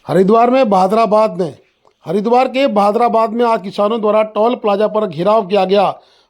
हरिद्वार के बहादुराबाद में आज किसानों द्वारा टोल प्लाजा पर घेराव किया गया।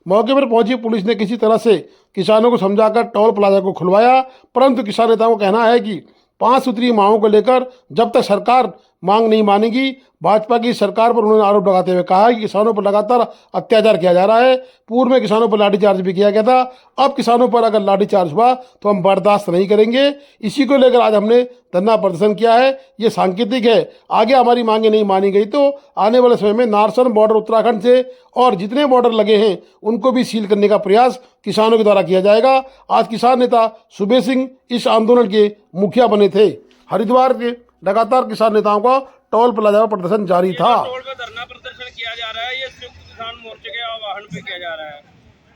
मौके पर पहुंची पुलिस ने किसी तरह से किसानों को समझाकर टोल प्लाजा को खुलवाया, परंतु किसान नेताओं का कहना है कि 5 सूत्री मांगों को लेकर जब तक सरकार मांग नहीं मानेगी, भाजपा की सरकार पर उन्होंने आरोप लगाते हुए कहा कि किसानों पर लगातार अत्याचार किया जा रहा है। पूर्व में किसानों पर लाठीचार्ज भी किया गया था, अब किसानों पर अगर लाठीचार्ज हुआ तो हम बर्दाश्त नहीं करेंगे। इसी को लेकर आज हमने धरना प्रदर्शन किया है। ये सांकेतिक है, आगे हमारी मांगे नहीं मानी गई तो आने वाले समय में नारसन बॉर्डर उत्तराखंड से और जितने बॉर्डर लगे हैं उनको भी सील करने का प्रयास किसानों के द्वारा किया जाएगा। आज किसान नेता सुबेश सिंह इस आंदोलन के मुखिया बने थे। हरिद्वार के लगातार किसान नेताओं का टोल प्लाजा पर प्रदर्शन जारी था। टोल पे धरना प्रदर्शन किया जा रहा है, ये संयुक्त किसान मोर्चे के आह्वान पे किया जा रहा है,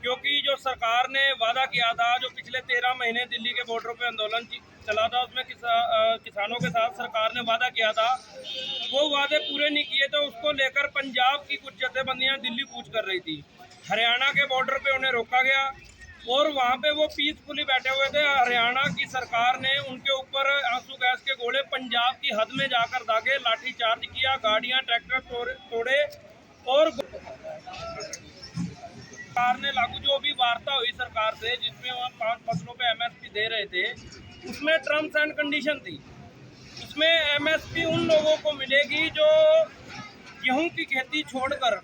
क्योंकि जो सरकार ने वादा किया था, जो पिछले 13 महीने दिल्ली के बॉर्डर पे आंदोलन चला था, उसमें किसानों के साथ सरकार ने वादा किया था, वो वादे पूरे नहीं किए। तो उसको लेकर पंजाब की कुछ जथेबंदियां दिल्ली कूच कर रही थी। हरियाणा के बॉर्डर पे उन्हें रोका गया और वहाँ पे वो पीसफुली बैठे हुए थे। हरियाणा की सरकार ने उनके ऊपर आंसू गैस के गोले पंजाब की हद में जाकर दागे, लाठीचार्ज किया, गाड़ियां ट्रैक्टर तोड़े और सरकार ने लागू जो भी वार्ता हुई सरकार से, जिसमें वहाँ 5 फसलों पे MSP दे रहे थे, उसमें टर्म्स एंड कंडीशन थी। उसमें MSP उन लोगों को मिलेगी जो गेहूं की खेती छोड़कर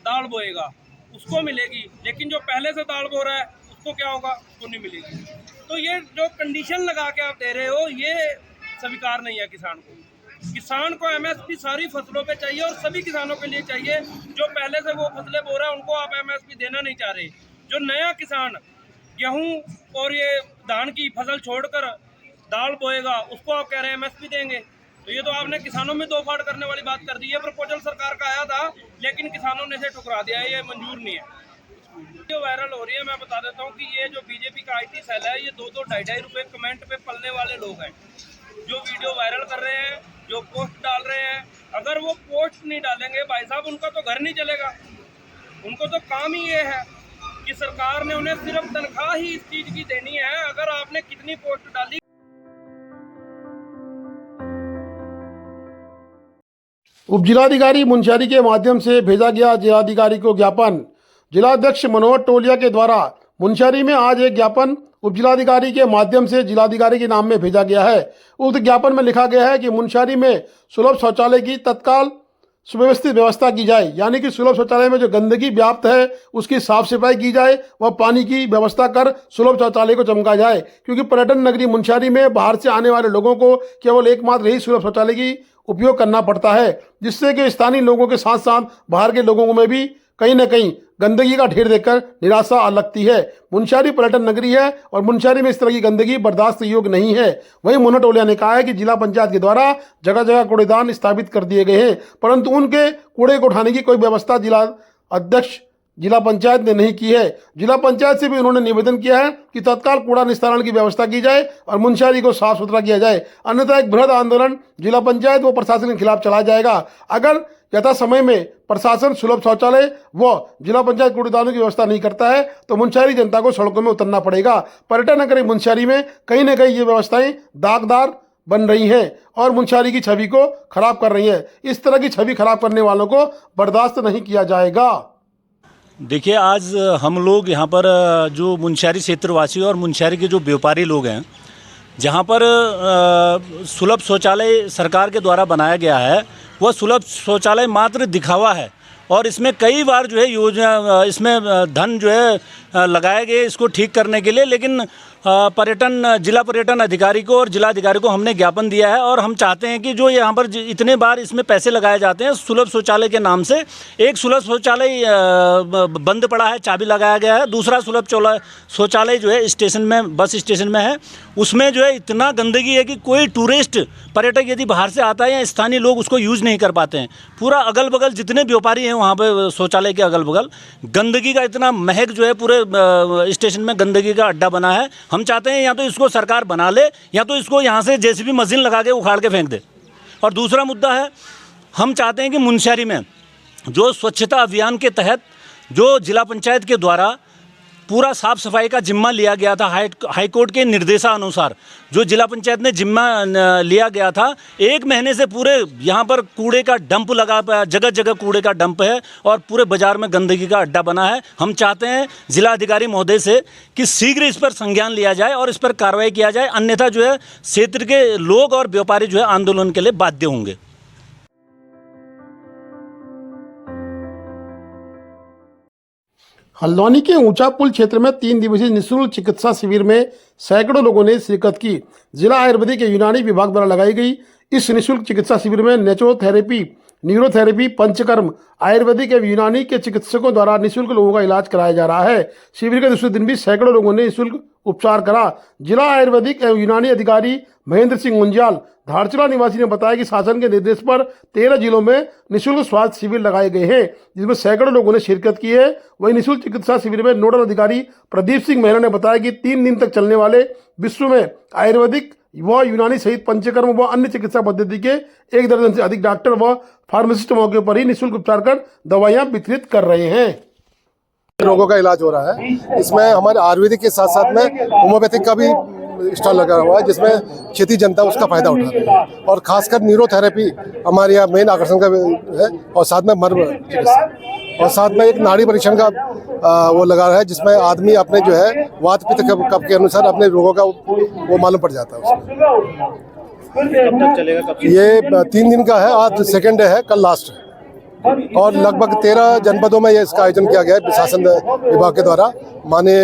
दाल बोएगा, उसको मिलेगी, लेकिन जो पहले से दाल बो रहा है उसको क्या होगा, उसको नहीं मिलेगी। तो ये जो कंडीशन लगा के आप दे रहे हो, ये स्वीकार नहीं है किसान को। किसान को MSP सारी फसलों पे चाहिए और सभी किसानों के लिए चाहिए। जो पहले से वो फसलें बो रहा है उनको आप MSP देना नहीं चाह रहे। जो नया किसान गेहूं और ये धान की फसल छोड़कर दाल बोएगा, उसको आप कह रहे हैं MSP देंगे। तो ये तो आपने किसानों में दो फाड़ करने वाली बात कर दी है। प्रपोजल सरकार का आया था, लेकिन किसानों ने इसे ठुकरा दिया है, ये मंजूर नहीं है। जो वायरल हो रही है, मैं बता देता हूँ कि ये जो बीजेपी का IT सेल है, ये 2-2 ढाई रुपए कमेंट पे पलने वाले लोग हैं, जो वीडियो वायरल कर रहे हैं, जो पोस्ट डाल रहे हैं। अगर वो पोस्ट नहीं डालेंगे भाई साहब, उनका तो घर नहीं चलेगा। उनको तो काम ही ये है कि सरकार ने उन्हें सिर्फ तनख्वाह ही इस चीज की देनी है। अगर आपने कितनी पोस्ट डाली। उप जिलाधिकारी मुंशियारी के माध्यम से भेजा गया जिलाधिकारी को ज्ञापन। जिलाध्यक्ष मनोहर टोलिया के द्वारा मुंशियारी में आज एक ज्ञापन उप जिलाधिकारी के माध्यम से जिलाधिकारी के नाम में भेजा गया है। उक्त ज्ञापन में लिखा गया है कि मुंशियारी में सुलभ शौचालय की तत्काल सुव्यवस्थित व्यवस्था की जाए, यानी कि सुलभ शौचालय में जो गंदगी व्याप्त है उसकी साफ सफाई की जाए व पानी की व्यवस्था कर सुलभ शौचालय को चमका जाए। क्योंकि पर्यटन नगरी मुंशियारी में बाहर से आने वाले लोगों को केवल एकमात्र यही सुलभ शौचालय की उपयोग करना पड़ता है, जिससे कि स्थानीय लोगों के साथ साथ बाहर के लोगों में भी कहीं न कहीं गंदगी का ढेर देखकर निराशा लगती है। मुंशियारी पर्यटन नगरी है और मुंशियारी में इस तरह की गंदगी बर्दाश्त योग्य नहीं है। वहीं मनोहर टोलिया ने कहा है कि जिला पंचायत के द्वारा जगह जगह कूड़ेदान स्थापित कर दिए गए हैं, परंतु उनके कूड़े को उठाने की कोई व्यवस्था जिला अध्यक्ष जिला पंचायत ने नहीं की है। जिला पंचायत से भी उन्होंने निवेदन किया है कि तत्काल कूड़ा निस्तारण की व्यवस्था की जाए और मुंशियारी को साफ सुथरा किया जाए, अन्यथा एक बृहद आंदोलन जिला पंचायत व प्रशासन के खिलाफ चलाया जाएगा। अगर यथा समय में प्रशासन सुलभ शौचालय व जिला पंचायत कूड़ेदानों की व्यवस्था नहीं करता है तो मुंशियारी जनता को सड़कों में उतरना पड़ेगा। पर्यटन नगरी मुंशियारी में कहीं न कहीं ये व्यवस्थाएं दागदार बन रही हैं और मुंशियारी की छवि को खराब कर रही हैं। इस तरह की छवि खराब करने वालों को बर्दाश्त नहीं किया जाएगा। देखिए, आज हम लोग यहाँ पर जो मुंशियारी क्षेत्रवासी और मुंशियारी के जो व्यापारी लोग हैं, जहाँ पर सुलभ शौचालय सरकार के द्वारा बनाया गया है, वह सुलभ शौचालय मात्र दिखावा है और इसमें कई बार जो है योजना, इसमें धन जो है लगाए गए इसको ठीक करने के लिए, लेकिन जिला पर्यटन अधिकारी को और जिलाधिकारी को हमने ज्ञापन दिया है और हम चाहते हैं कि जो यहाँ पर इतने बार इसमें पैसे लगाए जाते हैं सुलभ शौचालय के नाम से, एक सुलभ शौचालय बंद पड़ा है, चाबी लगाया गया है, दूसरा सुलभ शौचालय जो है स्टेशन में, बस स्टेशन में है, उसमें जो है इतना गंदगी है कि कोई टूरिस्ट पर्यटक यदि बाहर से आता है या स्थानीय लोग उसको यूज़ नहीं कर पाते हैं। पूरा अगल बगल जितने व्यापारी हैं वहाँ पर शौचालय के अगल बगल गंदगी का इतना महक जो है पूरे स्टेशन में गंदगी का अड्डा बना है। हम चाहते हैं या तो इसको सरकार बना ले या तो इसको यहाँ से JCB मशीन लगा के उखाड़ के फेंक दे। और दूसरा मुद्दा है, हम चाहते हैं कि मुंशियारी में जो स्वच्छता अभियान के तहत जो जिला पंचायत के द्वारा पूरा साफ सफाई का जिम्मा लिया गया था हाई कोर्ट के निर्देशानुसार। जो जिला पंचायत ने जिम्मा लिया गया था, 1 महीने से पूरे यहाँ पर कूड़े का डंप लगा, जगह जगह कूड़े का डंप है और पूरे बाजार में गंदगी का अड्डा बना है। हम चाहते हैं जिला अधिकारी महोदय से कि शीघ्र इस पर संज्ञान लिया जाए और इस पर कार्रवाई किया जाए, अन्यथा जो है क्षेत्र के लोग और व्यापारी जो है आंदोलन के लिए बाध्य होंगे। हल्द्वानी के ऊंचा पुल क्षेत्र में 3 दिवसीय निःशुल्क चिकित्सा शिविर में सैकड़ों लोगों ने शिरकत की। जिला आयुर्वेदिक यूनानी विभाग द्वारा लगाई गई इस निःशुल्क चिकित्सा शिविर में नेचुरोथेरेपी, न्यूरोथेरेपी, पंचकर्म, आयुर्वेदिक एवं यूनानी के चिकित्सकों द्वारा निःशुल्क लोगों का इलाज कराया जा रहा है। शिविर के दूसरे दिन भी सैकड़ों लोगों ने निःशुल्क उपचार करा। जिला आयुर्वेदिक एवं यूनानी अधिकारी महेंद्र सिंह मुंजाल धारचूला निवासी ने बताया कि शासन के निर्देश पर 13 जिलों में निःशुल्क स्वास्थ्य शिविर लगाए गए हैं, जिसमें सैकड़ों लोगों ने शिरकत की है। वहीं निःशुल्क चिकित्सा शिविर में नोडल अधिकारी प्रदीप सिंह मेहरा ने बताया कि 3 दिन तक चलने वाले विश्व में आयुर्वेदिक व यूनानी सहित पंचकर्म व अन्य चिकित्सा पद्धति के 1 दर्जन से अधिक डॉक्टर व फार्मासिस्ट मौके पर ही निःशुल्क उपचार कर दवाइयां वितरित कर रहे हैं। रोगों का इलाज हो रहा है। इसमें हमारे आयुर्वेदिक के साथ साथ में होम्योपैथिक का भी स्टॉल लगा हुआ है, जिसमें क्षेत्रीय जनता उसका फायदा उठा रही है। और खासकर न्यूरोथेरेपी हमारे यहाँ मेन आकर्षण का है, और साथ में मर्म चिकित्सा, और साथ में एक नाड़ी परीक्षण का वो लगा रहा है, जिसमें आदमी अपने जो है वात पित्त कफ के अनुसार अपने रोगों का वो मालूम पड़ जाता है उसमें। कब तक चलेगा? कब? ये 3 दिन का है, आज सेकेंड डे है, कल लास्ट है। और लगभग 13 जनपदों में ये इसका आयोजन किया गया है शासन विभाग के द्वारा। माननीय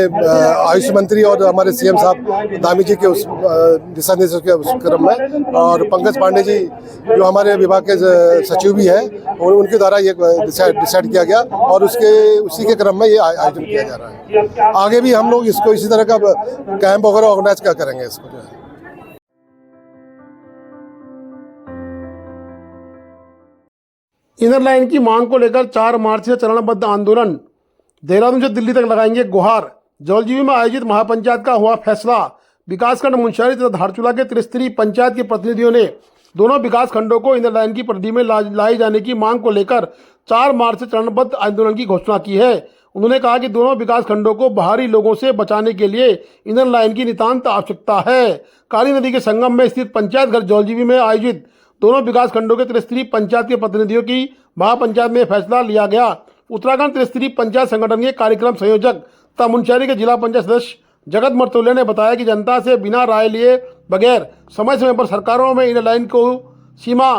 आयुष मंत्री और हमारे सीएम साहब दामी जी के उस दिशा निर्देशों के उस क्रम में, और पंकज पांडे जी जो हमारे विभाग के सचिव भी हैं, उनके द्वारा ये डिसाइड किया गया और उसी के क्रम में ये आयोजन किया जा रहा है। आगे भी हम लोग इसको इसी तरह का कैंप वगैरह ऑर्गेनाइज करेंगे इसको जो है। इनर लाइन की मांग को लेकर 4 मार्च से चरणबद्ध आंदोलन। देहरादून से दिल्ली तक लगाएंगे गुहार। जौलजीबी में आयोजित महापंचायत का हुआ फैसला। विकासखंड मुंशियारी तथा धारचूला के त्रिस्तरीय पंचायत के प्रतिनिधियों ने दोनों विकास खंडों को इनर लाइन की परिधि में लाई जाने की मांग को लेकर 4 मार्च से चरणबद्ध आंदोलन की घोषणा की है। उन्होंने कहा कि दोनों विकास खंडों को बाहरी लोगों से बचाने के लिए इनर लाइन की नितांत आवश्यकता है। काली नदी के संगम में स्थित पंचायत घर जौलजीबी में आयोजित दोनों विकास खंडों के त्रिस्तरीय पंचायत के प्रतिनिधियों की महापंचायत में फैसला लिया गया। उत्तराखंड त्रिस्तरीय पंचायत संगठन के कार्यक्रम संयोजक तथा मुंशियारी के जिला पंचायत सदस्य जगत मर्तोलिया ने बताया कि जनता से बिना राय लिए बगैर समय समय पर सरकारों में इनर लाइन को सीमा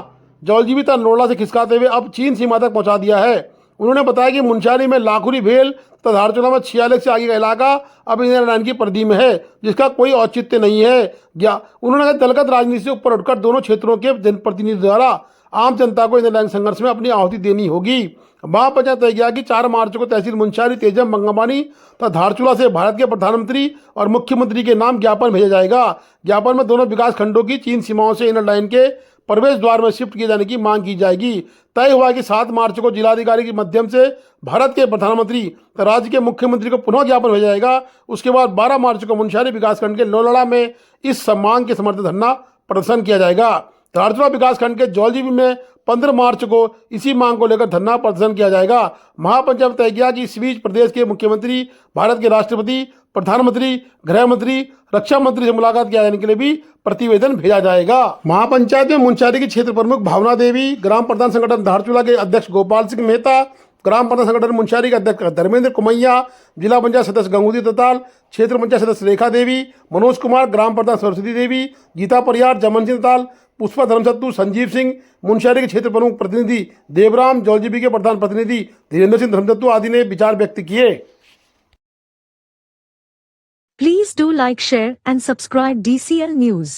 जौलजीबी तथा नोडला से खिसकाते हुए अब चीन सीमा तक पहुंचा दिया है। उन्होंने बताया कि मुंशियारी में लाखुरी भेल तथा धारचूला में 46 से आगे का इलाका अब इनर लाइन की परिधि में है, जिसका कोई औचित्य नहीं है। उन्होंने कहा दलगत राजनीति से ऊपर उठकर दोनों क्षेत्रों के जनप्रतिनिधि द्वारा आम जनता को इनर लाइन संघर्ष में अपनी आहुति देनी होगी। महापंचायत तय किया कि 4 मार्च को तहसील मुंशियारी, तेजम, बंगाबानी तथा धारचूला से भारत के प्रधानमंत्री और मुख्यमंत्री के नाम ज्ञापन भेजा जाएगा। ज्ञापन में दोनों विकास खंडों की चीन सीमाओं से इनर लाइन के प्रवेश द्वार में शिफ्ट किए जाने की मांग की जाएगी। तय हुआ कि 7 मार्च को जिलाधिकारी के माध्यम से भारत के प्रधानमंत्री तथा राज्य के मुख्यमंत्री को पुनः ज्ञापन भेजा जाएगा। उसके बाद 12 मार्च को मुंशियारी विकासखंड के लोलड़ा में इस मांग के समर्थन धरना प्रदर्शन किया जाएगा। धारचूला विकासखंड के जौलजीबी में 15 मार्च को इसी मांग को लेकर धरना प्रदर्शन किया जाएगा। महापंचायत तय किया कि इस बीच प्रदेश के मुख्यमंत्री, भारत के राष्ट्रपति, प्रधानमंत्री, गृह मंत्री, रक्षा मंत्री से मुलाकात किया जाने के लिए भी प्रतिवेदन भेजा जाएगा। महापंचायत में मुंशियारी की क्षेत्र प्रमुख भावना देवी, ग्राम प्रधान संगठन धारचूला के अध्यक्ष गोपाल सिंह मेहता, ग्राम प्रधान संगठन मुंशियारी के अध्यक्ष धर्मेंद्र कुमैया, जिला पंचायत सदस्य गंगूदी दताल, क्षेत्र पंचायत सदस्य रेखा देवी, मनोज कुमार, ग्राम प्रधान सरस्वती देवी, गीता परियार, जमन सिंह दताल, पुष्पा धर्मसत्तू, संजीव सिंह, मुंशियारी के क्षेत्र प्रमुख प्रतिनिधि देवराम, जौलजीबी के प्रधान प्रतिनिधि धीरेन्द्र सिंह धर्मसत्तू आदि ने विचार व्यक्त किए। Please do like, share and subscribe DCL News.